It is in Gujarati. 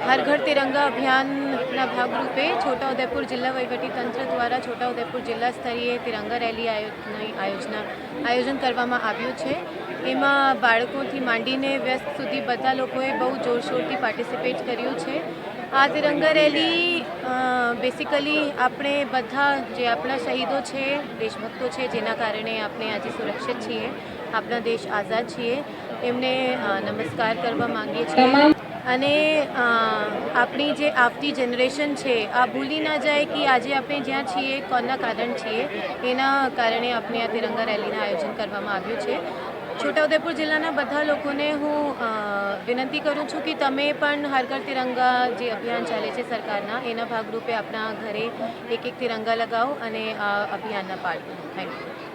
हर घर तिरंगा अभियानના ભાગરૂપે છોટાઉદેપુર જિલ્લા વહીવટીતંત્ર દ્વારા છોટાઉદેપુર જિલ્લા સ્તરીય તિરંગા રેલી આયોજન કરવામાં આવ્યું છે। એમાં બાળકોથી માંડીને વ્યસ્ત સુધી બધા લોકોએ બહુ જોરશોરથી પાર્ટિસિપેટ કર્યું છે। આ તિરંગા રેલી બેસિકલી આપણે બધા જે આપણા શહીદો છે, દેશભક્તો છે, જેના કારણે આપણે આજે સુરક્ષિત છીએ, આપણા દેશ આઝાદ છીએ, એમને નમસ્કાર કરવા માંગીએ છીએ। અને આપણી જે આવતી જનરેશન છે આ ભૂલી ના જાય કે આજે આપણે જ્યાં છીએ કોના કારણ છીએ, એના કારણે આપણે આ તિરંગા રેલીનું આયોજન કરવામાં આવ્યું છે। છોટાઉદેપુર જિલ્લાના બધા લોકોને હું વિનંતી કરું છું કે તમે પણ હર ઘર તિરંગા જે અભિયાન ચાલે છે સરકારના, એના ભાગરૂપે આપણા ઘરે એક તિરંગા લગાવો અને આ અભિયાનના પાર્ટ બનો। Thank you.